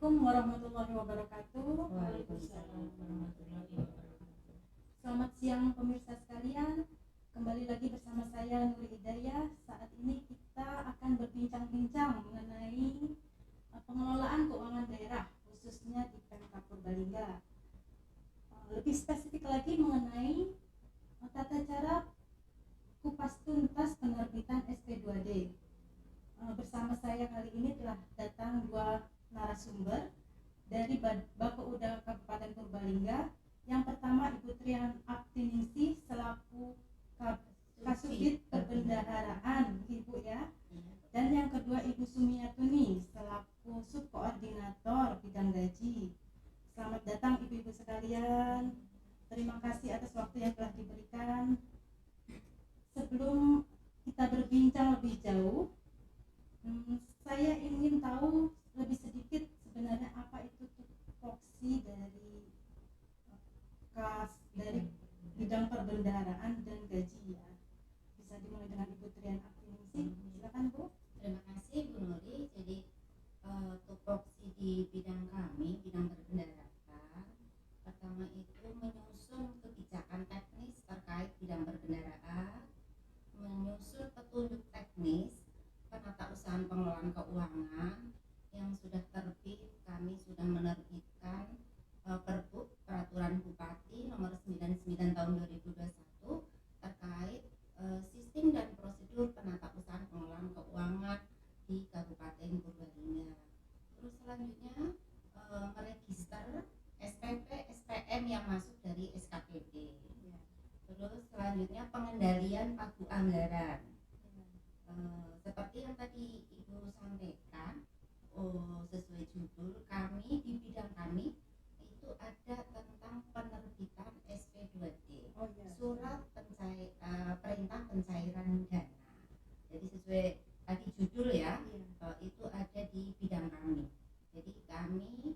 Assalamualaikum warahmatullahi wabarakatuh. Waalaikumsalam warahmatullahi wabarakatuh. Selamat siang pemirsa sekalian. Kembali lagi bersama saya Nuri Hidayah. Saat ini kita akan berbincang-bincang mengenai pengelolaan keuangan daerah, khususnya di Pemkab Purbalingga. Lebih spesifik lagi mengenai tata cara kupas tuntas penerbitan SP2D. Bersama saya kali ini telah datang dua narasumber dari Bapeda Kabupaten Purbalingga. Yang pertama Ibu Trian Aptiningsih selaku Kasubdit Perbendaharaan, Ibu ya. Dan yang kedua Ibu Sumiatuni selaku Subkoordinator Bidang Gaji. Selamat datang Ibu-ibu sekalian. Terima kasih atas waktu yang telah diberikan. Sebelum kita berbincang lebih jauh, saya ingin tahu lebih sedikit sebenarnya apa itu tupoksi dari bidang perbendaharaan dan gaji ya. Bisa dimulai dengan Ibu Trian Aptiningsih. Silakan Bu. Terima kasih Bu Nuri. Jadi tupoksi di bidang kami, bidang perbendaharaan, pertama itu menyusun kebijakan teknis terkait bidang perbendaharaan, menyusun petunjuk teknis penata usahaan pengelolaan keuangan yang sudah terbit. Kami sudah menerbitkan Perbup Peraturan Bupati nomor 99 tahun 2021 terkait sistem dan prosedur penata usahaan pengelolaan keuangan di Kabupaten Purbalingga. Terus selanjutnya meregister SPP SPM yang masuk dari SKPD. Terus selanjutnya pengendalian pagu anggaran. Seperti yang tadi Ibu sampaikan, sesuai judul kami di bidang kami itu ada tentang penerbitan SP2D, surat perintah pencairan dana. Jadi sesuai tadi judul ya, itu ada di bidang kami. Jadi kami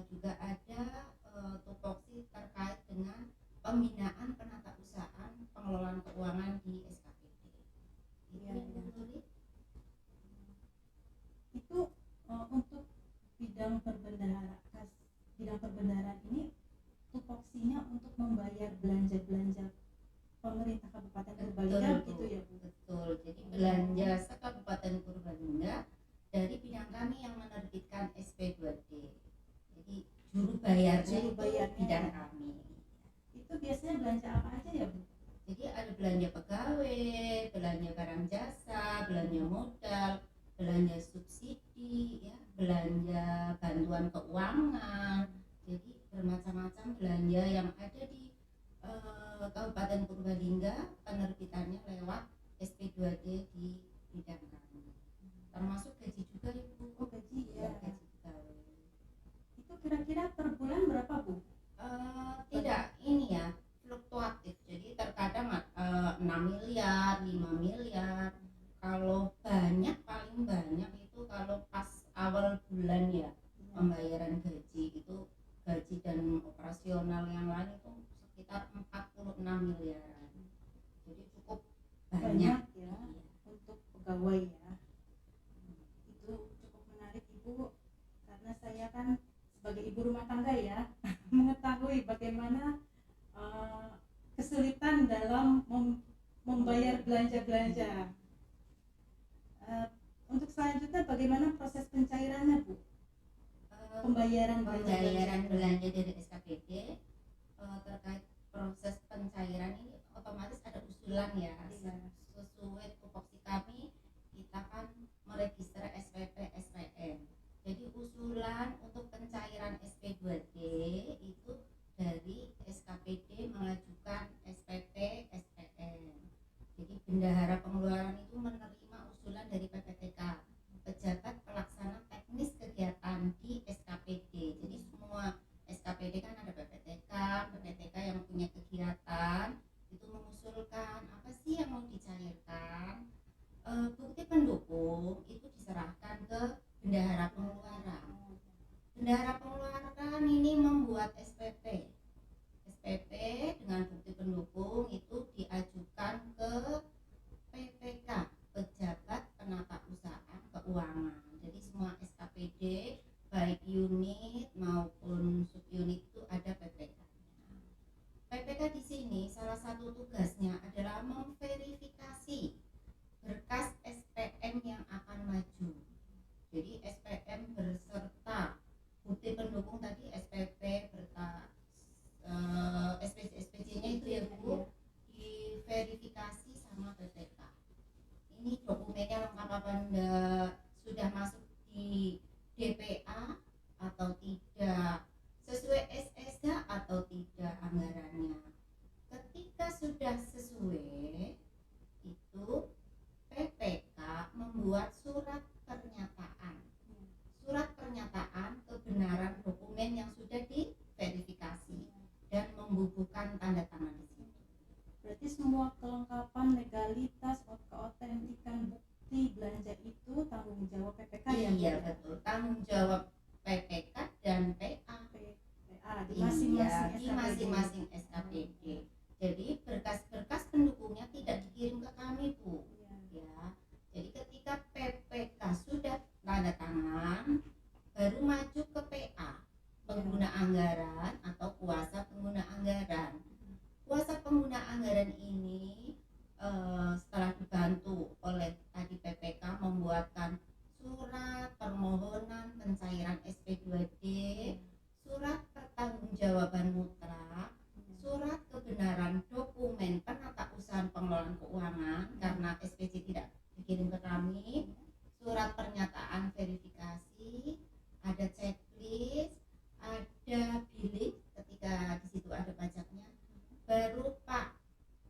juga ada tupoksi terkait dengan pembinaan penata usahaan pengelolaan keuangan di SKPD. Itu untuk bidang perbendaharaan ini tupoksinya untuk membayar belanja pemerintah Kabupaten Purbalingga gitu ya Bu? Betul. Jadi belanja se-Kabupaten Purbalingga dari bidang kami yang menerbitkan SP2D. Jadi juru bayarnya bidang kami. Itu biasanya belanja apa aja ya Bu? Jadi ada belanja pegawai, belanja barang jasa, belanja modal, belanja subsidi, ya, belanja bantuan keuangan. Jadi bermacam-macam belanja yang ada di Kabupaten Purbalingga, penerbitannya lewat SP2D di bidang kami. Termasuk gaji juga Ibu. Oh gaji ya. Gaji pegawai. Itu kira-kira per bulan berapa Bu? Tidak ini ya, fluktuatif. Jadi terkadang 6 miliar, 5 miliar. Kalau banyak, paling banyak itu kalau pas awal bulan ya, pembayaran gaji itu, gaji dan operasional yang lain itu sekitar 46 miliaran. Jadi cukup banyak ya untuk pegawai ya. Itu cukup menarik Ibu, karena saya kan sebagai ibu rumah tangga ya mengetahui bagaimana kesulitan dalam membayar belanja-belanja. Untuk selanjutnya bagaimana proses pencairannya Bu? Pembayaran belanja dari SKPD, terkait proses pencairan ini otomatis ada usulan ya. Sesuai tupoksi kami, kita kan meregister SPP SPM. Jadi usulan untuk pencairan SP2D itu dari SKPD mengajukan SPP SPM. Jadi bendahara pengeluaran itu menerima usulan dari PPTK, pejabat pelaksana teknis kegiatan di SKPD. Jadi semua SKPD kan ada PPTK yang punya kegiatan itu mengusulkan apa sih yang mau dicairkan. Bukti pendukung itu diserahkan ke bendahara pengeluaran. Bendahara pengeluaran ini membuat SPP dengan bukti pendukung itu diajukan ke PPK, pejabat penata usaha keuangan. Jadi semua SKPD baik unit maupun subunit itu ada PPK-nya. PPK di sini salah satu tugasnya adalah memverifikasi berkas SPM yang akan maju. Jadi SPM berserta bukti pendukung tadi SPP berta SPC-nya itu ya Bu, diverifikasi sama PPK. Ini dokumennya lengkap apa enggak, sudah masuk di DPA atau tidak, sesuai SSK atau tidak anggarannya. Ketika sudah sesuai, itu PPK membuat surat pernyataan kebenaran dokumen yang sudah diverifikasi dan membubuhkan tanda tangan di sini. Berarti semua kelengkapan legalitas, keotentikan bukti belanja itu tanggung jawab PPK ya? Iya betul, tanggung jawab PPK dan PA di masing-masing SKPD. Jadi berkas-berkas pendukungnya tidak dikirim ke kami Bu. Ya. Jadi ketika PPK sudah tanda tangan, baru maju ke PA, pengguna anggaran atau kuasa pengguna anggaran. Kuasa pengguna anggaran ini setelah dibantu oleh tadi PPK membuatkan surat permohonan pencairan SP2D, surat pertanggungjawaban mutlak, surat kebenaran dokumen penata usaha pengelolaan keuangan karena SPC tidak dikirim ke kami, surat pernyataan verifikasi, ada checklist, ada bilik ketika di situ ada pajaknya, baru Pak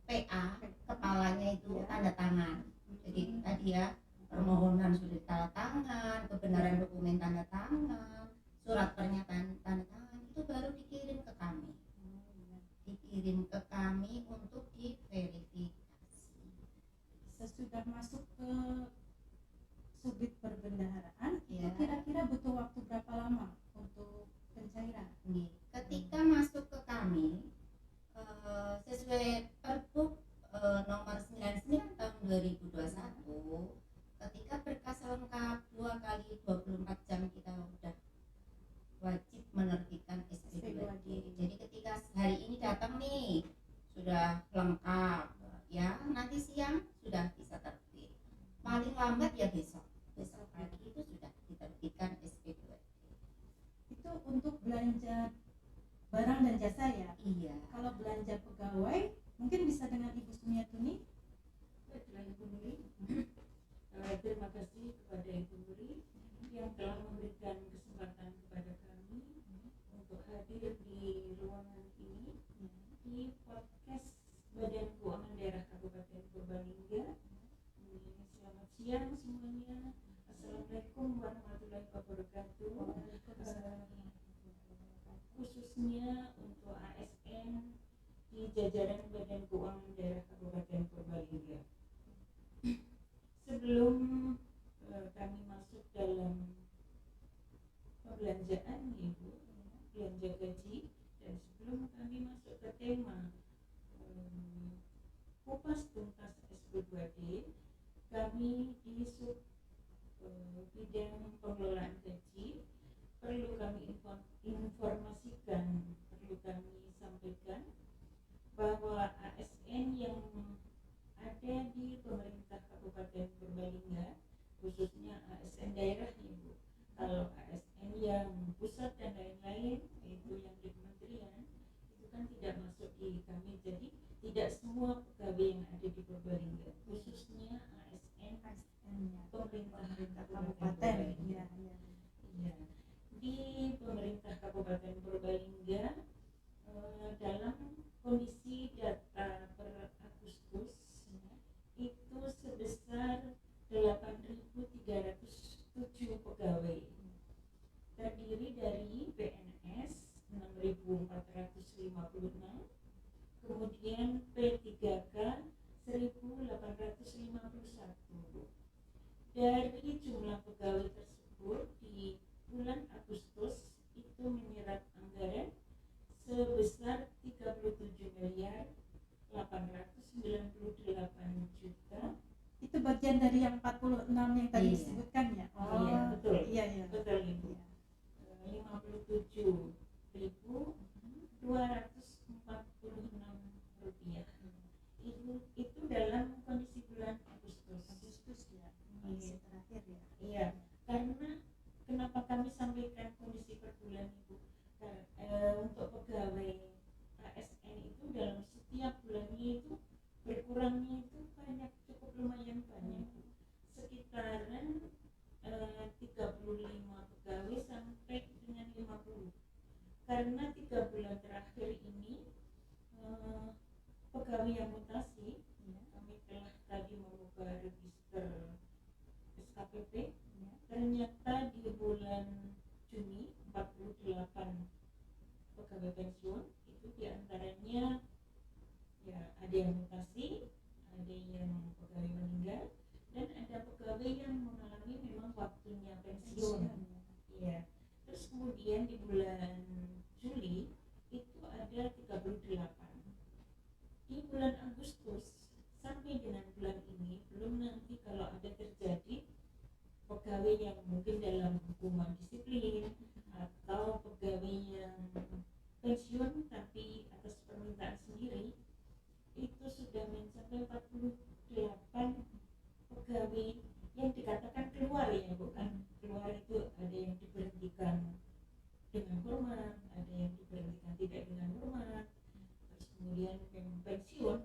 PA kepalanya itu tanda tangan. Jadi tadi ya, permohonan sudah tanda tangan, kebenaran dokumen tanda tangan, surat pernyataan tanda tangan, itu baru dikirim ke kami. Untuk diverifikasi. Sesudah masuk ke subit perbendaharaan, Ya. itu kira-kira butuh waktu berapa lama untuk pencairan? Ketika masuk ke kami, sesuai Pergub nomor 99 tahun 2021, ketika berkas lengkap 2 kali 24 jam kita sudah wajib menerbitkan SP2D. Jadi ketika hari ini datang nih sudah lengkap ya, nanti siang sudah bisa terbit, paling lambat ya besok pagi itu sudah diterbitkan SP2D. Itu untuk belanja barang dan jasa ya? Iya. Kalau belanja pegawai mungkin bisa dengan Ibu Sumiatuni. Baiklah Ibu Nuri, terima kasih kepada Ibu Nuri yang telah memberikan kesempatan kepada kami untuk hadir di ruangan ini di podcast Badan Keuangan Daerah Kabupaten Purbalingga. Selamat siang semuanya. Assalamualaikum warahmatullahi wabarakatuh. Khususnya untuk ASN di jajaran Badan Keuangan Daerah Kabupaten Purbalingga. Sebelum kami masuk dalam pembelanjaan Ibu, belanja gaji, dan sebelum kami masuk ke tema kupas tuntas SP2D, kami di sub bidang pengelolaan gaji perlu kami informasikan, perlu kami sampaikan bahwa ASN yang ada di pemerintah Kabupaten Purbalingga, khususnya ASN daerah Ibu. Kalau ASN yang pusat dan lain-lain, itu yang di kementerian, itu kan tidak masuk di kami. Jadi tidak semua pegawai yang ada di Purbalingga, khususnya ASN pemerintah kabupaten. Ya. Ya. Di pemerintah Kabupaten Purbalingga, dalam kondisi data per Agustus itu sebesar 8.307 pegawai, terdiri dari PNS 6.456, kemudian P3K 1.851. Dari jumlah pegawai tersebut di bulan Agustus itu menyerap anggaran sebesar 37.898 juta. Itu bagian dari yang 46 yang tadi Iya. disebutkan ya? Iya, betul. Iya. Betul Ibu. rupiah. Itu dalam kondisi bulan Agustus ya, Iya. terakhir ya. Iya, karena kenapa kami sampaikan kondisi per bulan itu? Untuk pegawai ASN itu dalam setiap bulannya itu berkurangnya itu banyak, cukup lumayan banyak, sekitaran 35 pegawai sampai dengan 50. Karena 3 bulan terakhir ini pegawai yang mutasi, kami telah tadi membuka register SKPP. Ternyata di bulan Juni 48 pegawai pensiun, itu diantaranya ya ada yang mutasi, ada yang pegawai meninggal, dan ada pegawai yang mengalami memang waktunya pensiun. Iya. Terus kemudian di bulan Juli itu ada 38. Di bulan Agustus sampai dengan bulan ini, belum nanti kalau ada terjadi pegawai yang mungkin dalam hukuman disiplin atau pegawai yang pensiun tapi atas permintaan sendiri, itu sudah mencapai 48 pegawai yang dikatakan keluar, ya bukan keluar, itu ada yang diberhentikan dengan hormat, ada yang diberhentikan tidak dengan hormat, terus kemudian pensiun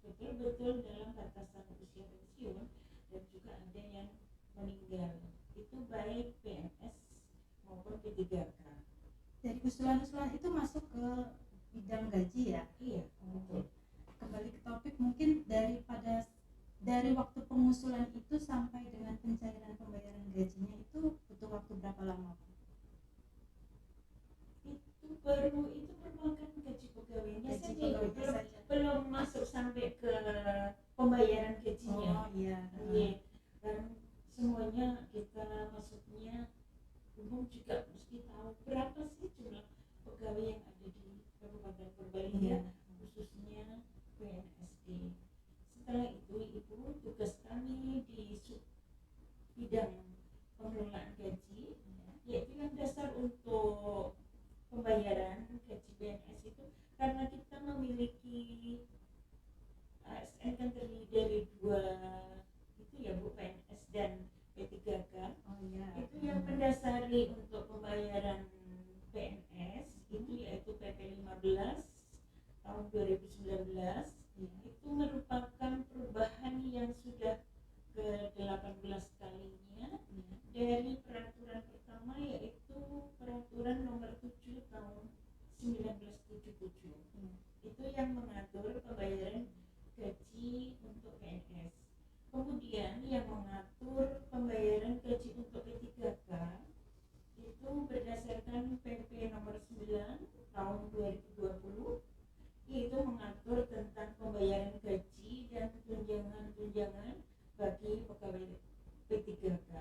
betul-betul dalam batasan usia pensiun, dan juga ada yang meninggal, itu baik PNS maupun P3K. Dari usulan-usulan itu masuk ke bidang gaji ya. Iya, betul. Kembali ke topik, mungkin dari waktu pengusulan itu sampai dengan pencairan pembayaran gajinya itu butuh waktu berapa lama, Pak? Itu merupakan gaji pegawainya Gaji saja, pegawainya belum, saja. belum masuk sampai ke pembayaran gajinya. Oh iya. Iya, dan semuanya kita maksudnya umum juga mesti tahu berapa sih jumlah pegawai yang ada di Kabupaten Purbalingga, khususnya PNSD. Setelah itu Ibu, tugas kami di bidang pengelolaan gaji, yaitu yang dasar untuk pembayaran gaji PNS itu, karena kita memiliki ASN kan terdiri dari 2 itu ya Bu, PNS dan P3K. Oh iya. Itu yang mendasari untuk pembayaran PNS itu yaitu PP 15 tahun 2019. Itu merupakan perubahan yang sudah ke-18 kalinya dari peraturan pertama, yaitu peraturan nomor 7 tahun 1977. Itu yang mengatur pembayaran gaji untuk PNS. Kemudian yang mengatur pembayaran gaji untuk P3K itu berdasarkan PP nomor 9 tahun 2020, yaitu mengatur tentang pembayaran gaji dan tunjangan-tunjangan bagi pegawai P3K.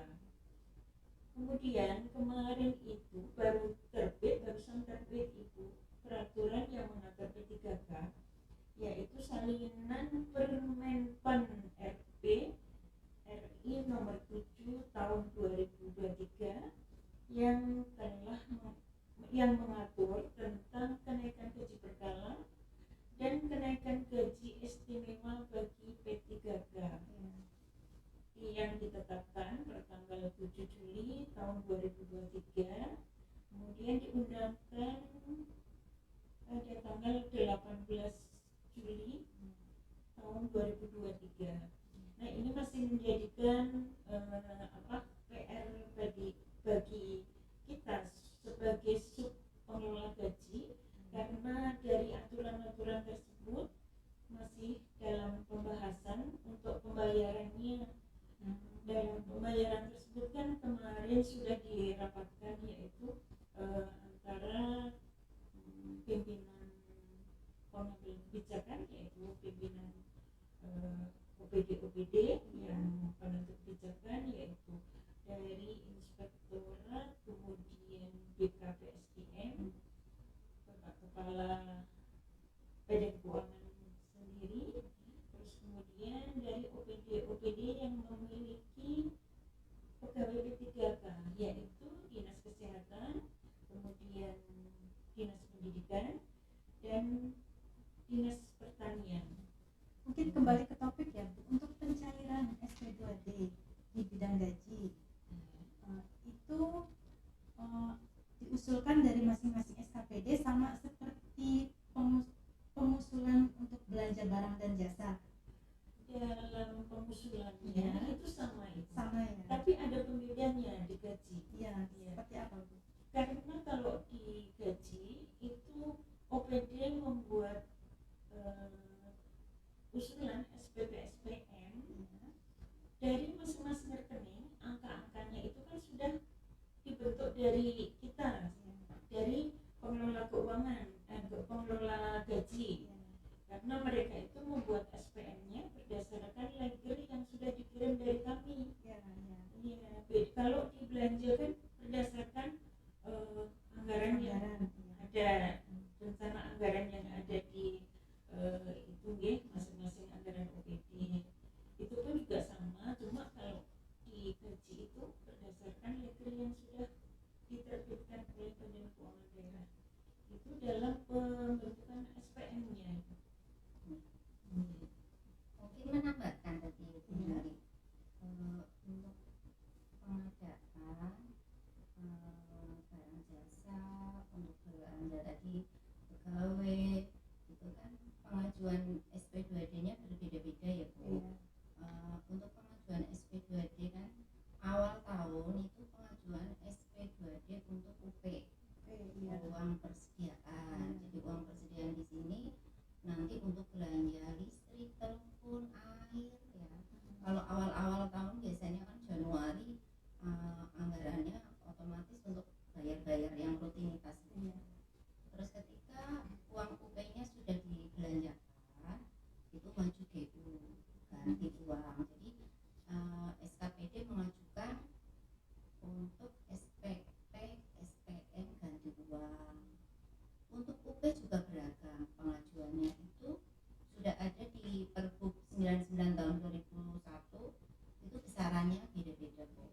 Kemudian kemarin itu barusan terbit Ibu peraturan yang mengatur P3K, yaitu salinan Permenpan RP RI nomor 7 tahun 2023 yang mengatur tentang kenaikan gaji berkala dan kenaikan gaji istimewa bagi P3K yang ditetapkan pertanggal 7 Juli tahun 2023, kemudian diundangkan pada tanggal 18 Juli tahun 2023. Nah, ini masih menjadikan PR bagi kita sebagai sub pengelola gaji, karena dari aturan-aturan tersebut masih dalam pembahasan untuk pembayarannya. Dalam pembayaran tersebut kan kemarin sudah dirapatkan, yaitu antara pimpinan pengambil kebijakan, yaitu pimpinan OPD yang penentu kebijakan, yaitu dari Inspektorat, kemudian BKPSDM, Bapak Kepala Badan Keuangan sendiri, terus kemudian dari OPD yang memiliki pegawai P3K, yaitu Dinas Kesehatan, kemudian Dinas Pertanian. Mungkin kembali ke topik ya Bu, untuk pencairan SP2D di bidang gaji itu diusulkan dari masing-masing SKPD sama seperti pengusulan untuk belanja barang dan jasa. Dalam pengusulannya Ya. itu sama itu. Sama ya. Tapi ada pembedanya di gaji. Iya, Iya. seperti apa Bu? Karena kalau di gaji itu OPD membuat usulan SPP SPM dari masing-masing rekening, angka-angkanya itu kan sudah dibentuk dari kita, dari pengelola keuangan, pengelola gaji. Karena mereka itu membuat SPM-nya berdasarkan ledger yang sudah dikirim dari kami. Ya, ya. Iya, kalau dibelanjakan berdasarkan anggaran yang ada, rencana anggaran yang ada di itu nggih, masing-masing anggaran OPD. Itu pun juga sama, cuma kalau di gaji itu berdasarkan ledger yang sudah diterbitkan oleh Badan Keuangan Daerah. Itu dalam pembentukan SPM-nya. Mungkin menambahkan tadi dari untuk pengadaan barang jasa, untuk belanja tadi pegawai itu kan pengajuan SP2D-nya berbeda-beda ya Bu. Untuk pengajuan SP2D kan awal tahun itu pengajuan SP2D untuk UP, uang persediaan. Jadi uang persediaan di sini nanti untuk belanja listrik, telepon, air ya. Kalau awal-awal tahun biasanya kan Januari anggarannya otomatis untuk bayar-bayar yang rutinitas. Terus ketika uang UP-nya sudah dibelanjakan, itu maju GU ganti uang. Jadi SKPD mengajukan untuk SPP, SPM ganti uang. Untuk UP juga beragam, pengajuannya itu sudah ada di Pergub 99 tahun 2001, itu besarannya beda-beda Bu.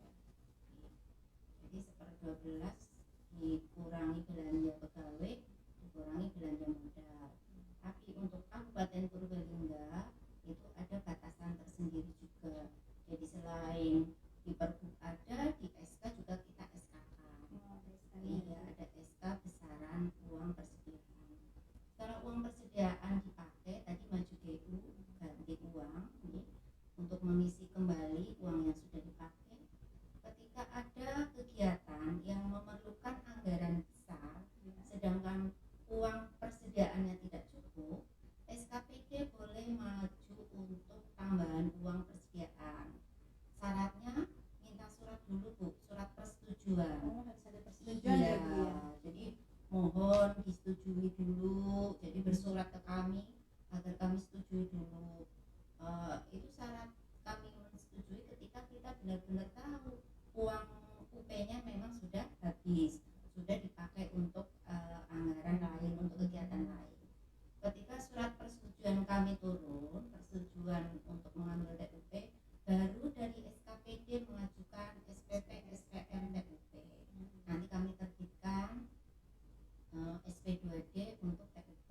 Jadi seper 12 dikurangi belanja pegawai, dikurangi belanja modal. Tapi untuk Kabupaten Purbalingga itu ada batasan tersendiri juga. Jadi selain di Pergub ada, di SK juga kita SK-kan. Iya, ada SK besaran uang persediaan. Kalau uang persediaan dipakai tadi maju GU ganti uang nih, untuk mengisi kembali uang yang sudah dipakai. Ketika ada kegiatan yang memerlukan anggaran besar, sedangkan uang persediaannya tidak cukup, SKPD boleh maju untuk tambahan uang persediaan. Syaratnya minta surat dulu Bu, surat persetujuan. Harus ada persetujuan Iya, ya Bu ya. jadi mohon disetujui dulu. Jadi bersurat ke kami agar kami setujui dulu. Itu syarat kami menyetujui ketika kita benar-benar tahu uang UP-nya memang sudah habis, sudah dipakai untuk anggaran lain, untuk kegiatan lain. Ketika surat persetujuan kami turun, persetujuan untuk mengambil TUP, baru dari SKPD mengajukan SPP, SPM, TUP. Nanti kami terbitkan SP2D untuk TUP.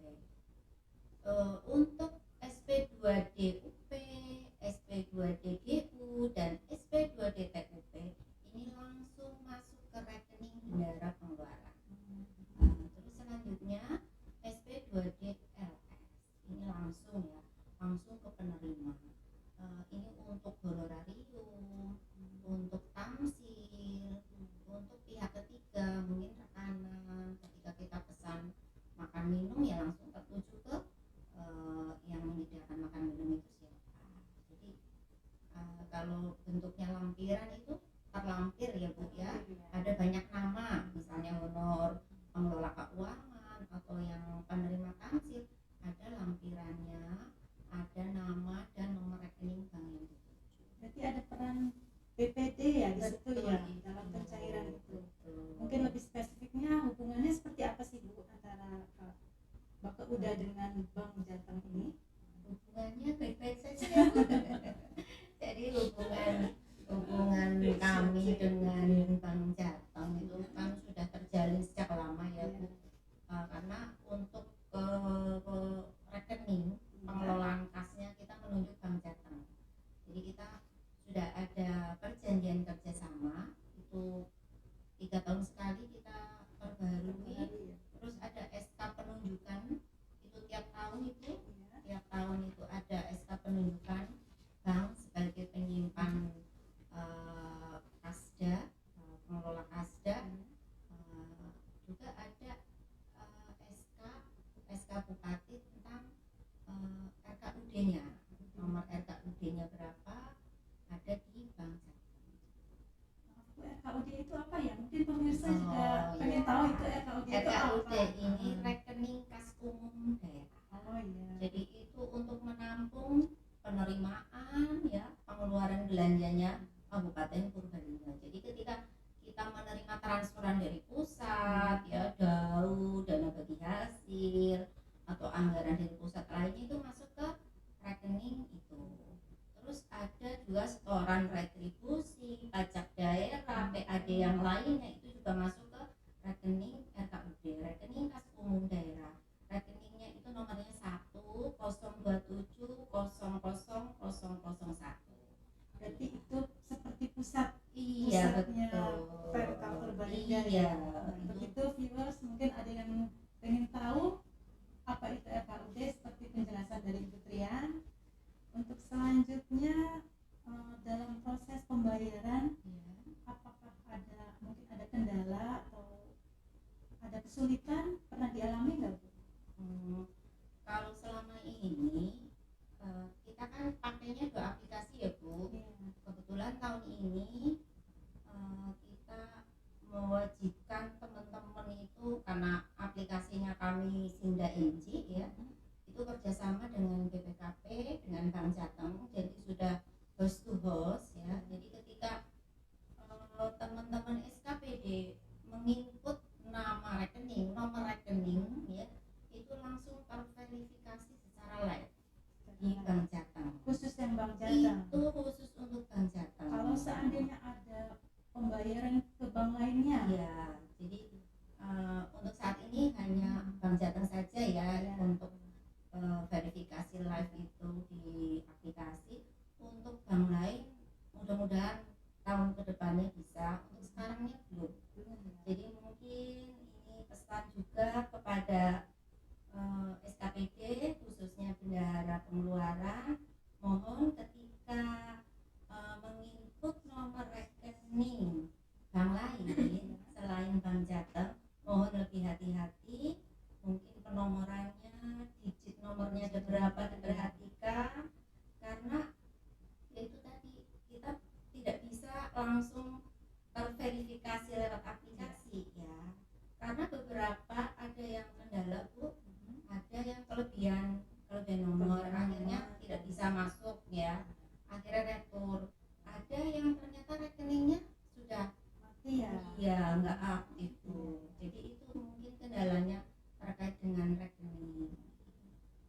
Untuk SP2D UP, SP2D GU, dan SP2D TUP ini langsung masuk ke rekening bendahara pengeluaran. Terus selanjutnya SP2D LS ini langsung ya 3 tahun sekali kita perbarui. Ya. Terus ada SK penunjukan, itu tiap tahun itu Ya. ada SK penunjukan bank sebagai penyimpan kasda, pengelola kasda. Juga ada SK Bupati tentang RKUD-nya, nomor RKUD-nya berapa, ada di Bank Jateng. RKUD itu apa ya? Mungkin pemirsa juga pengen iya. tahu itu RKUD itu RKUD apa. ini rekening kas umum daerah. Oh iya. Jadi itu untuk menampung penerimaan ya, pengeluaran belanjanya Kabupaten Purbalingga. Jadi ketika kita menerima transferan dari pusat ya, DAU, dana bagi hasil atau anggaran dari pusat lainnya, itu masuk ke rekening itu. Terus ada juga setoran retribusi, pajak daerah, PAD yang lainnya, itu juga masuk ke rekening RKUD, rekening kas umum daerah. Rekeningnya itu nomornya 102700001. Berarti itu seperti pusat. Iya, Pusatnya betul. Pemkab Purbalingga. Iya, Untuk itu itu viewers mungkin ada yang pengen tahu apa itu RKUD seperti penjelasan dari Ibu Trian. Untuk selanjutnya dalam proses pembayaran, ya. apakah mungkin ada kendala atau ada kesulitan pernah dialami nggak Bu? Kalau selama ini kita kan pakainya 2 aplikasi ya Bu. Iya. Kebetulan tahun ini kita mewajibkan teman-teman itu, karena aplikasinya kami Sinda NG ya, itu kerjasama dengan BPKP, dengan Bank Jateng, jadi sudah host to host ya. Jadi ketika teman-teman SKPD menginput nama rekening, nomor rekening ya, itu langsung terverifikasi secara live di Bank Jateng. Khusus yang Bank Jateng. Itu khusus untuk Bank Jateng. Kalau seandainya ada pembayaran ke bank lainnya, ya, jadi untuk saat ini hanya Bank Jateng saja ya untuk verifikasi live itu di aplikasi. Untuk bank lain mudah-mudahan tahun kedepannya bisa, untuk sekarangnya belum. Jadi mungkin ini pesan juga kepada SKPD, khususnya bendahara pengeluaran, mohon ketika menginput nomor rekening bank lain selain Bank Jateng, mohon lebih hati-hati. Mungkin penomorannya, digit nomornya ada berapa, diperhatikan, karena itu tadi kita tidak bisa langsung terverifikasi lewat aplikasi ya, karena beberapa ada yang kendala Bu, ada yang kelebihan nomor, akhirnya tidak bisa masuk ya, akhirnya retur. Ada yang ternyata rekeningnya sudah mati ya. iya, nggak aktif Bu. Jadi itu mungkin kendalanya terkait dengan rekening.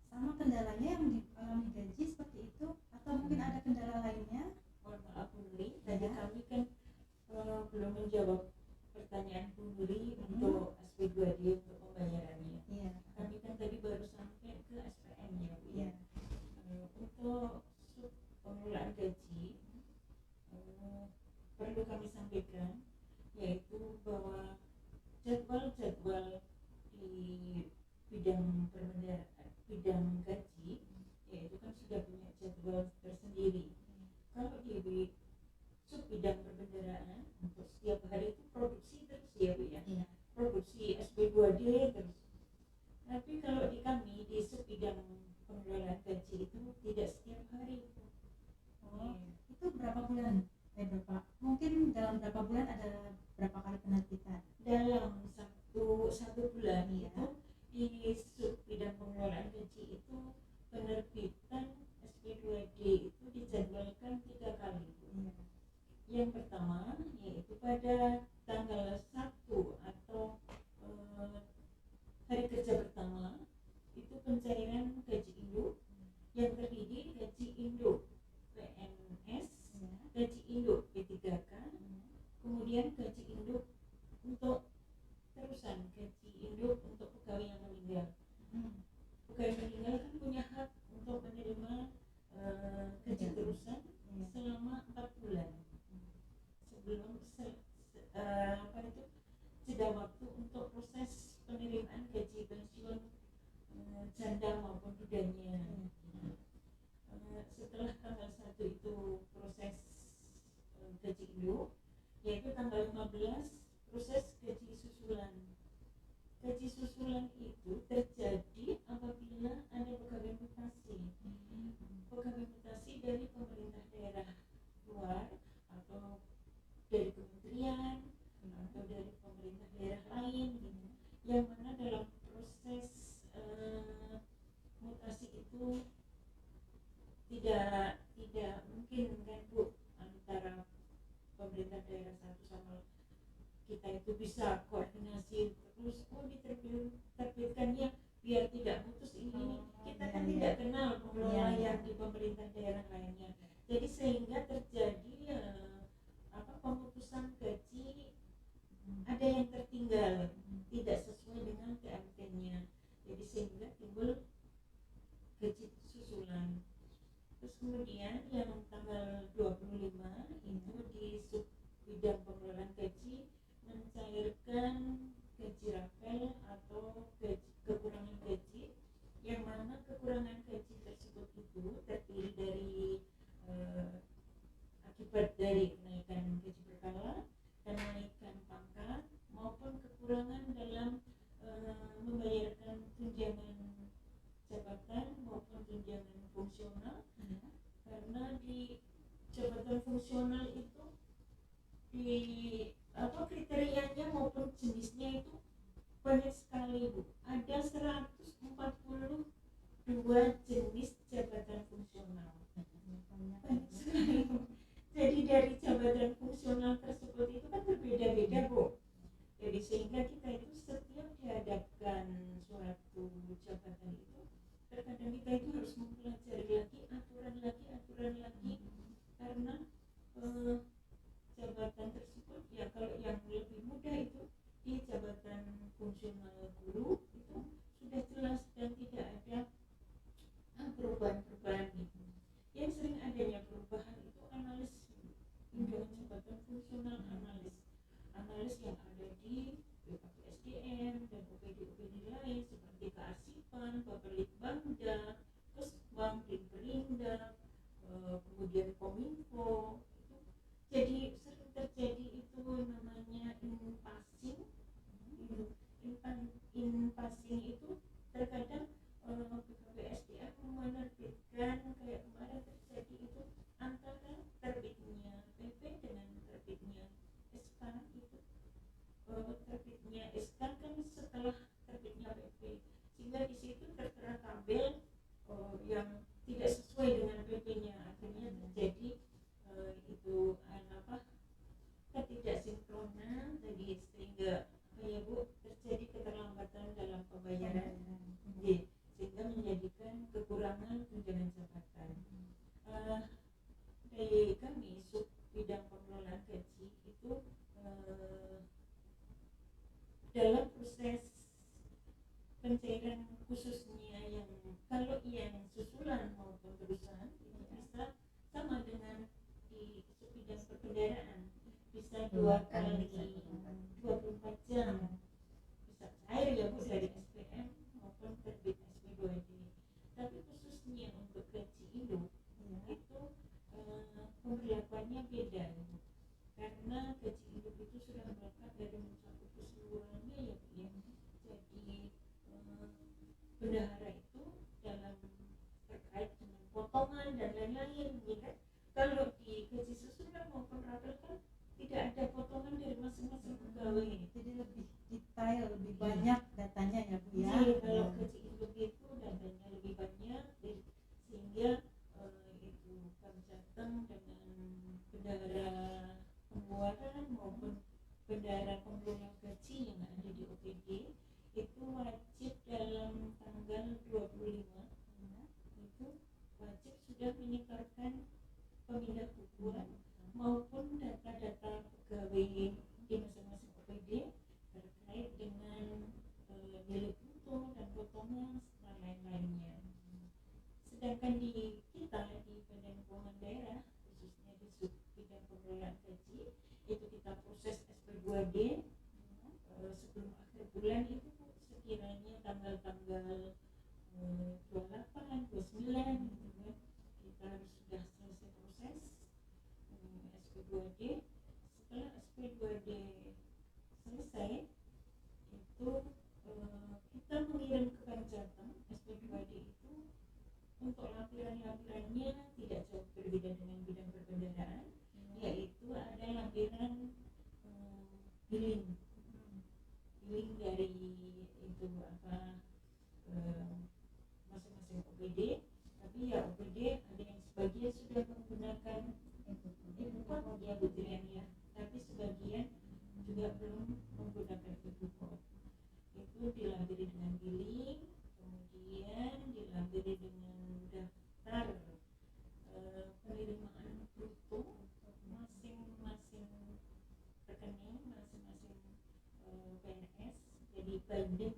Sama kendalanya yang dialami gaji seperti itu, atau mungkin ada kendala lainnya? Mohon maaf Bu Nuri, tadi kami kan belum menjawab pertanyaan Bu Nuri untuk SP2D untuk pembayarannya. Iya. Kami kan tadi baru sampai ke SPM ya Bu. Iya. Untuk pengelolaan gaji perlu kami sampaikan, yaitu bahwa jadwal-jadwal di bidang bidang gaji, yaitu kan sudah punya jadwal tersendiri. Kalau di sub bidang perbendaharaan, untuk setiap hari itu produksi terus ya Bu ya, Iya. produksi SP2D terus. Tapi kalau di kami di sub bidang pengelolaan gaji itu tidak setiap hari. Oh, itu berapa bulan? Mungkin dalam berapa bulan ada berapa kali penerbitan? Dalam satu bulan Iya. itu di sub bidang pengelolaan gaji itu penerbitan SP2D itu dijadwalkan 3 kali. Iya. Yang pertama yaitu pada tanggal 1 atau hari kerja pertama itu pencairan gaji induk yang terdiri gaji induk PNS, gaji induk P3K, kemudian gaji induk untuk terusan, gaji induk untuk pegawai yang meninggal. Pegawai meninggal kan punya hak untuk menerima gaji terusan selama 4 bulan sebelum jeda waktu untuk proses penerimaan gaji pensiun janda maupun dudanya. Setelah tanggal 1 itu proses gaji induk, yaitu tanggal 15 proses gaji susulan. Gaji susulan itu terjadi apabila ada pegawai mutasi. Pegawai mutasi dari pemerintah daerah luar atau dari kementerian atau dari pemerintah daerah lain gitu. Yang mana dalam proses mutasi itu tidak mungkin kan Bu, antara pemerintah daerah satu sama kita itu bisa koordinasi terus, diterbitkannya biar tidak putus ini. Kita kan tidak kenal pengelola yang di pemerintah daerah lainnya, jadi sehingga terjadi pemutusan gaji, ada yang tertinggal tidak sesuai dengan PMT-nya, jadi sehingga timbul gaji susulan. Terus kemudian yang tanggal 25 itu di sub bidang pengelolaan gaji mencairkan gaji rapel atau kekurangan gaji, yang mana kekurangan gaji tersebut itu terdiri dari akibat dari kenaikan gaji berkala, kenaikan pangkat, maupun kekurangan dalam membayarkan tunjangan jabatan maupun tunjangan fungsional. Karena di jabatan fungsional itu di kriterianya maupun jenisnya itu banyak sekali Bu. Ada 142 jenis jabatan fungsional. Banyak sekali Bu. Jadi dari jabatan fungsional tersebut itu kan berbeda-beda Bu. Jadi sehingga kita itu setiap dihadapkan suatu jabatan itu, terkadang kita itu harus mempelajari lagi aturan lagi, karena jabatan tersebut ya, kalau yang lebih mudah itu di jabatan fungsional guru itu sudah jelas dan tidak ada perubahan gitu. Yang sering adanya perubahan itu analis tunjangan jabatan fungsional, analis yang ada di BKPSDM dan OPD lain seperti kearsipan, Bapelitbangda, Kesbang, Dinkerindak, kemudian Kominfo. Jadi sering terjadi itu namanya in-passing itu terkadang BKPSDM menerbitkan, kayak kemarin terjadi itu antara terbitnya PP dengan terbitnya SK itu, terbitnya SK kan setelah terbitnya PP, sehingga di situ tertera tabel yang tidak sesuai dengan PP-nya, akhirnya terjadi itu ketidaksinkronan, jadi sehingga Bu, terjadi keterlambatan dalam pembayaran, sehingga menjadikan kekurangan tunjangan jabatan. Dari kami sub bidang pengelolaan gaji itu dalam proses pencairan khususnya yang kalau yang susulan maupun terusan itu bisa sama dengan di sub bidang perbendaharaan, bisa 2 kali 24 jam bisa cair ya Bu, dari SPM maupun terbit SP2D. Tapi khususnya untuk gaji induk itu pemberlakuannya beda ya Bu, karena gaji induk itu sudah melekat dari mencakup keseluruhannya ya Bu ya. Jadi bendahara itu dalam terkait dengan potongan dan lain-lain ya kan. Kalau di gaji susulan maupun rapel kan tidak ada potongan dari masing-masing pegawai, jadi lebih detail, lebih banyak datanya ya Bu ya. Jadi kalau gaji induk itu datanya lebih banyak, sehingga itu kami datang dengan bendahara pengeluaran maupun bendahara pengelola gaji yang ada di OPD itu wajib dalam tanggal 25 itu wajib sudah menyetorkan pemindah bukuan maupun data-data pegawai di masing-masing OPD terkait dengan nilai buku bulan itu sekiranya tanggal-tanggal 28, 29 gitu kan, kita harus sudah selesai proses SP2D. Setelah SP2D selesai itu kita mengirim ke Banjateng. SP2D itu untuk lampiran-lampirannya tidak jauh berbeda dengan bidang perbendaharaan, yaitu ada lampiran billing dari itu masing-masing OPD. Tapi ya OPD ada yang sebagian sudah menggunakan e-book ya Bu Trian ya, tapi sebagian juga belum menggunakan e-book. Itu dilampiri dengan billing, kemudian dilampiri dengan daftar penerimaan bruto masing-masing rekening, masing-masing PNS. Jadi binding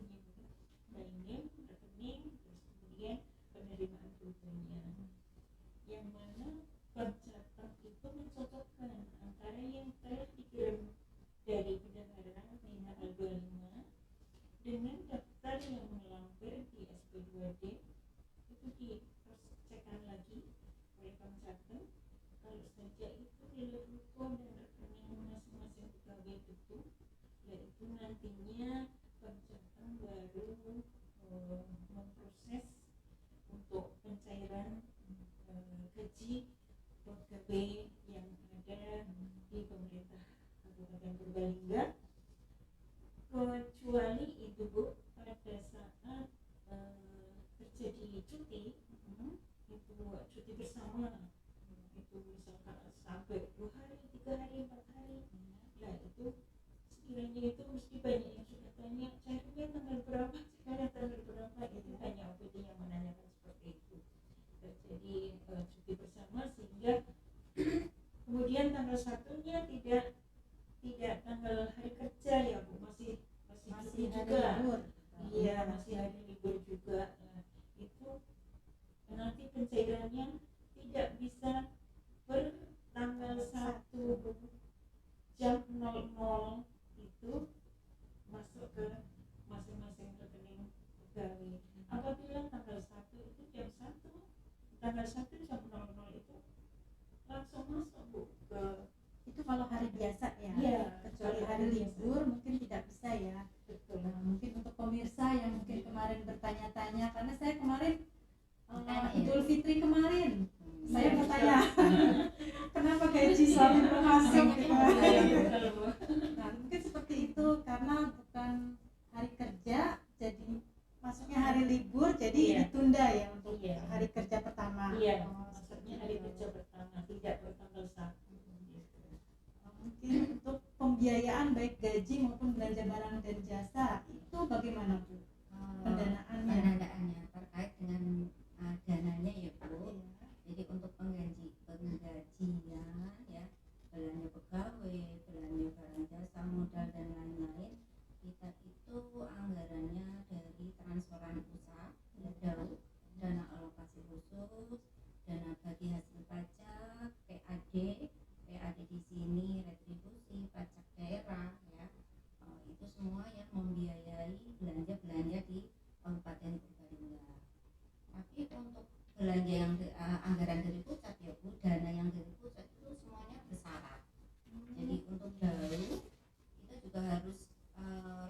rekening, terus kemudian penerimaan brutonya, yang mana Banjateng itu mencocokkan antara yang telah dikirim dari bendahara di tanggal 25 dengan daftar yang melampir di SP2D. Itu diproseskan lagi oleh Banjateng. Kalau saja itu nilai bruto dan rekening masing-masing pegawai itu, yaitu nantinya Banjateng baru memproses untuk pencairan gaji pegawai yang ada di pemerintah Kabupaten Purbalingga, kecuali itu Bu, pada saat terjadi cuti, itu cuti bersama, itu misalkan sampai 2 hari, 3 hari, 4 hari, nah itu sekiranya itu mesti banyak yang sudah tanya, carinya tanggal berapa, sekarang tanggal berapa, itu banyak OPD yang menanyakan seperti itu. Terjadi cuti bersama sehingga kemudian tanggal satunya tidak tanggal hari kerja ya Bu, masih cuti hari juga. libur. Iya, masih hari libur juga. Nah, itu nanti pencairannya tidak bisa tanggal 1 jam 00 itu masuk ke masing-masing rekening pegawai. Apabila tanggal 1 itu jam 1, tanggal 1 jam 00 itu langsung masuk Bu ke Itu kalau hari biasa ya. Iya, Kecuali kalau hari hari libur mungkin tidak bisa ya. betul. Nah, mungkin untuk pemirsa yang mungkin kemarin bertanya-tanya, karena saya kemarin Idul Fitri kemarin saya Iya, bertanya kenapa gaji selalu masuk gitu. Nah, mungkin seperti itu karena bukan hari kerja, jadi masuknya hari libur, jadi Iya. ditunda ya untuk Iya. hari kerja pertama. Iya, Oh, maksudnya hari kerja pertama, tidak bertanggal 1. Mungkin untuk pembiayaan baik gaji maupun belanja barang dan jasa itu bagaimana Bu? Pendanaannya. Pendanaannya terkait dengan dananya ya Bu. Jadi untuk penggajian ya, belanja pegawai, belanja barang jasa, modal dan lain-lain, kita itu anggarannya dari transferan pusat, ya, dana alokasi khusus, dana bagi hasil pajak, PAD di sini, retribusi, pajak daerah ya, itu semua yang membiayai belanja di Kabupaten Purbalingga. Tapi untuk belanja yang anggaran dari pusat ya Bu, dana yang dari pusat itu semuanya bersyarat. Jadi untuk DAU kita juga harus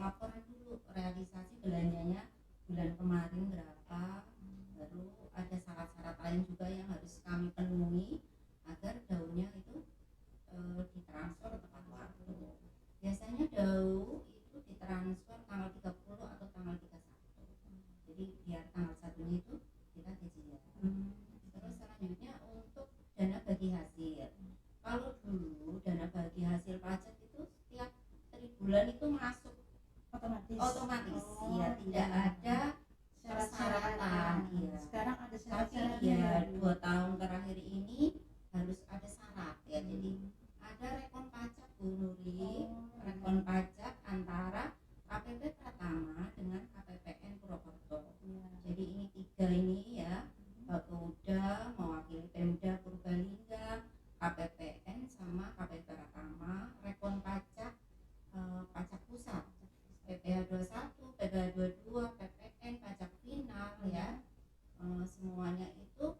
laporan dulu realisasi belanjanya bulan kemarin berapa, baru ada syarat-syarat lain juga yang harus kami penuhi agar DAU-nya itu ditransfer tepat waktu. Biasanya DAU itu ditransfer tanggal 30 atau tanggal 31. Jadi biar tanggal 1-nya itu kita gajian. Terus selanjutnya untuk dana bagi hasil. Kalau dulu dana bagi hasil pajak itu setiap bulan itu masuk otomatis ya, tidak ada persyaratan ya. Sekarang ada Tapi syarat-syaratnya. ya 2 tahun terakhir ini harus ada syarat ya. Jadi ada rekon pajak Bu Nuri, rekon pajak antara KPP Pratama dengan KPPN Purwokerto. Jadi ini 3 ini ya, Bapeuda mewakili Pemda Purbalingga, KPPN sama KPP Pratama, rekon pajak pajak pusat PPH 21, PPh 22, PPN, pajak final ya. Semuanya itu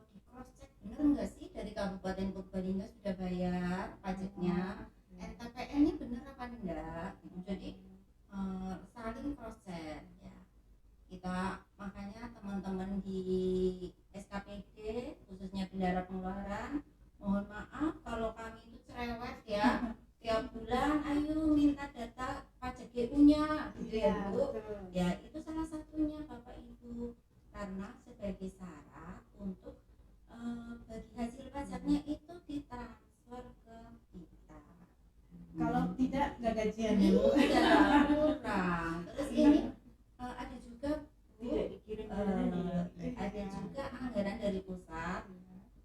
di cross check bener nggak sih dari Kabupaten Purbalingga sudah bayar pajaknya, NTPN ini bener apa enggak gitu. Jadi saling cross check ya. Kita makanya teman-teman di SKPD khususnya bendahara pengeluaran, mohon maaf kalau kami itu cerewet ya. Tiap bulan ayo minta data pajak GU-nya gitu ya Bu. Ya itu salah satunya Bapak Ibu, karena sebagai syarat untuk bagi hasil pajaknya itu ditransfer ke kita. Kalau tidak nggak gajian ya Bu. Iya, kurang. Terus ini ada juga Bu, Tidak dikirim ada juga anggaran dari pusat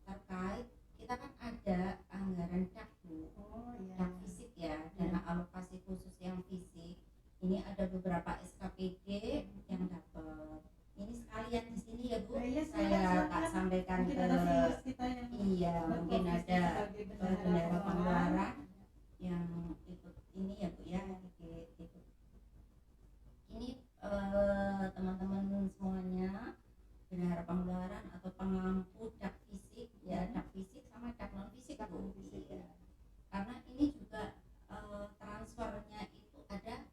terkait, kita kan ada anggaran DAK Bu, DAK fisik ya, dana alokasi khusus yang fisik. Ini ada beberapa SKPD yang dapat. Ini sekalian di sini ya Bu, Iya, saya tak silakan. sampaikan Mungkin ke ada viewers kita yang iya, mungkin berprofesi ada sebagai bendahara bendahara pengelolaan. pengeluaran yang ikut ini ya Bu ya, ikut. Ini teman-teman semuanya, bendahara pengeluaran atau pengampu DAK fisik ya, DAK fisik sama DAK non fisik Bu. Iya. Karena ini juga transfernya itu ada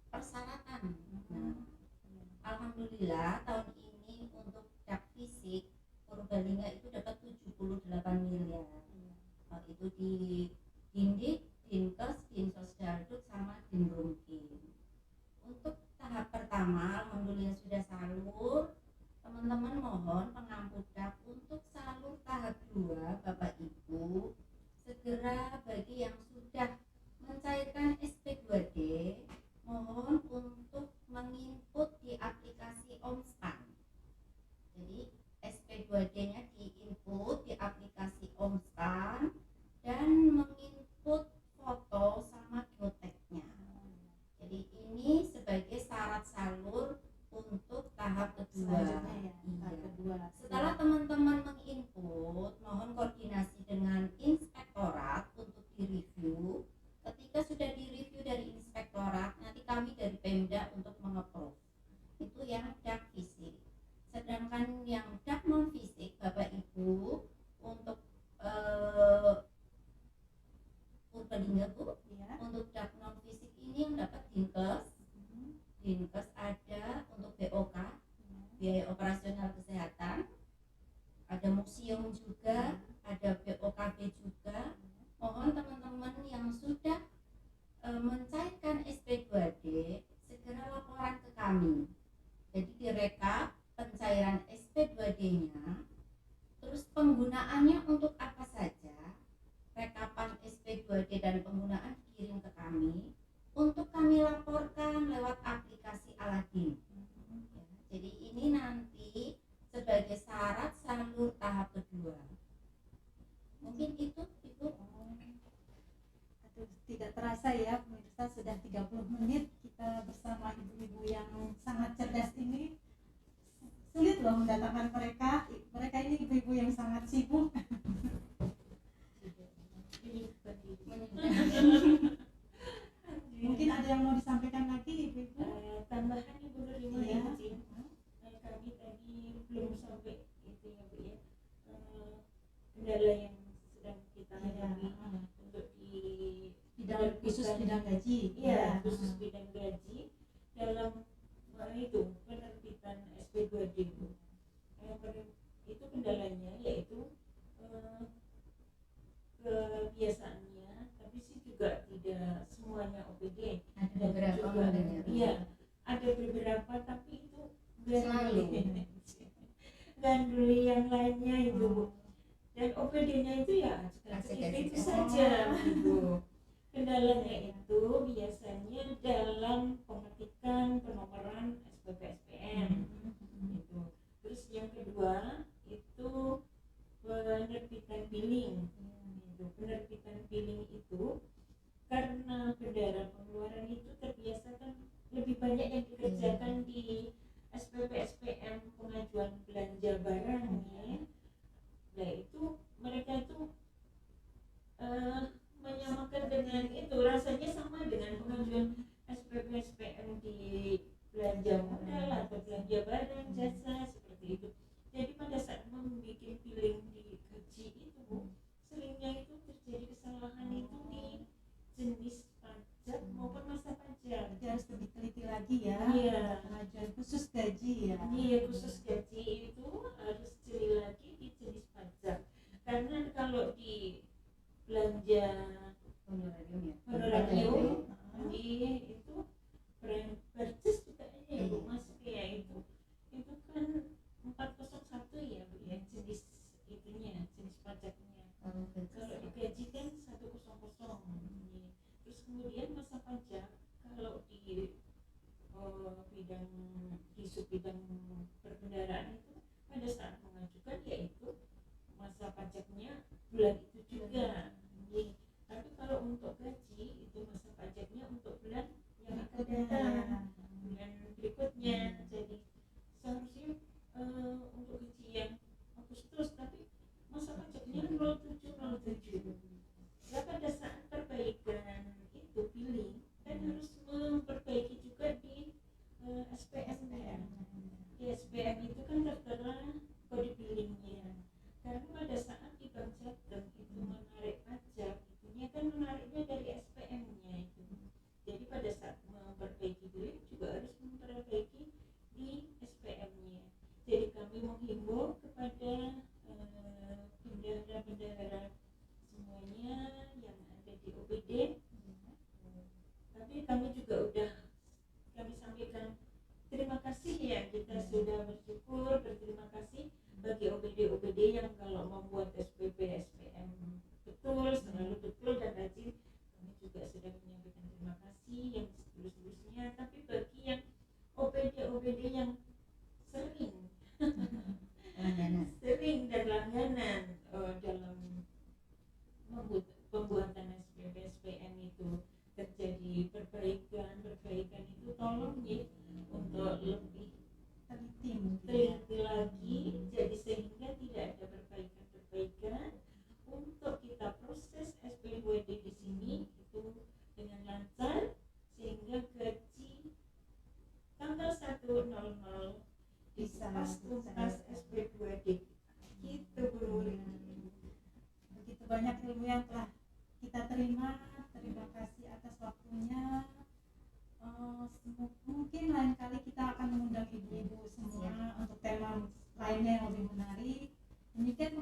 persyaratan. Nah, alhamdulillah tahun ini untuk DAK fisik Purbalingga itu dapat 78 miliar. Itu di Dindik, Dinkes, Dinsosdaluk sama Dinrumkin. Untuk tahap pertama alhamdulillah sudah salur. Teman-teman mohon pengampu DAK untuk salur tahap 2 Bapak Ibu segera bagi yang sudah mencairkan SP2D, mohon untuk menginput di aplikasi OmSpan. Jadi SP2D-nya diinput di aplikasi OmSpan dan menginput foto sama geoteknya. Jadi ini sebagai syarat salur untuk tahap kedua. Selanjutnya ya, tahap kedua. Setelah teman-teman menginput, mohon koordinasi dengan inspektorat untuk direview. Ketika sudah direview dari inspektorat, nanti kami dari Pemda untuk mengapprove. Itu yang DAK fisik. Sedangkan yang DAK non fisik, Bapak Ibu, untuk Purbalingga Bu, Ya. untuk DAK non fisik ini yang dapat Dinkes. Dinkes ada untuk BOK, biaya operasional kesehatan, ada museum juga, ada BOKB juga. Mohon teman-teman yang sudah mencairkan SP2D segera laporan ke kami. Jadi direkap pencairan SP2D-nya, terus penggunaannya untuk apa saja, rekapan SP2D dan penggunaan dikirim ke kami untuk kami laporkan lewat aplikasi Aladin. Ya, jadi ini nanti sebagai syarat salur tahap kedua. Mungkin itu Ibu. Aduh, tidak terasa ya pemirsa, sudah 30 menit kita bersama ibu-ibu yang sangat cerdas ini. Sulit loh mendatangkan mereka. Mereka ini ibu-ibu yang sangat sibuk. Mungkin ada yang mau disampaikan lagi ibu-ibu? Tambahan Ibu Nurima Iya. izin, kami tadi belum sampai itu ya Bu ya, kendala yang sedang kita hadapi untuk di Bidang khusus bidang gaji. iya khusus bidang gaji dalam itu penerbitan SP2D Bu. Itu kendalanya yaitu kebiasaannya, tapi sih juga tidak semuanya OPD. Ada beberapa Juga, model. iya, ada beberapa tapi itu Selalu. ganduli yang lainnya itu Bu. Dan OPD-nya itu ya itu saja Bu. Kendalanya itu biasanya dalam pengetikan penomoran SPP SPM itu. Terus yang kedua itu penerbitan billing. Itu penerbitan billing itu karena bendahara pengeluaran itu terbiasa kan lebih banyak yang dikerjakan di SPP SPM pengajuan belanja barang ya. Nah itu mereka itu menyamakan dengan itu, rasanya sama dengan pengajuan SPP SPM di belanja modal atau belanja barang jasa seperti itu. Jadi pada saat membuat billing di gaji itu Bu, seringnya itu terjadi kesalahan itu di jenis pajak maupun masa pajak. Jadi harus lebih teliti lagi ya. Iya. Pengajuan khusus gaji ya. Iya, khusus gaji itu harus jeli lagi di jenis pajak. Karena kalau di belanja honorarium di itu brand purchase juga ada ya Bu, masuk ya itu kan 401 ya Bu ya, jenis itunya, jenis pajaknya. Kalau di gaji kan 100. Iya. Terus kemudian masa pajak kalau di bidang di subbidang perbendaharaan itu pada saat mengajukan yaitu masa pajaknya bulan itu juga. Tapi kalau untuk gaji itu masa pajaknya untuk bulan yang akan datang, bulan berikutnya. Jadi seharusnya untuk gaji yang Agustus tapi masa pajaknya 0707. Ya pada saat perbaikan itu billing kan harus memperbaiki juga di SPM-nya. Di SPM itu kan tertera kode billingnya. Karena pada saat di Bank Jateng itu menarik pajak, itunya kan menariknya dari SPM-nya itu. Jadi pada saat memperbaiki billing juga harus memperbaiki di SPM-nya. Jadi kami menghimbau kepada bendahara-bendahara semuanya yang ada di OPD. Tapi kami juga udah kami sampaikan terima kasih ya, kita sudah bersyukur, berterima kasih bagi OPD-OPD yang kalau membuat SPP SPM betul, selalu betul dan rajin. Kami juga sudah menyampaikan terima kasih yang setulus-tulusnya. Tapi bagi yang OPD-OPD yang sering dan langganan dalam pembuatan SPP SPM itu terjadi perbaikan itu tolong ya untuk lebih teliti lagi, jadi sehingga tidak ada perbaikan untuk kita proses SPWD di sini itu dengan lancar sehingga gaji tanggal 1.00 Bisa tuntas SPWD gitu Bu. Begitu banyak ilmu yang telah kita terima. Terima kasih atas waktunya. Mungkin lain kali kita akan mengundang ibu-ibu semua untuk tema lainnya yang lebih menarik. Demikian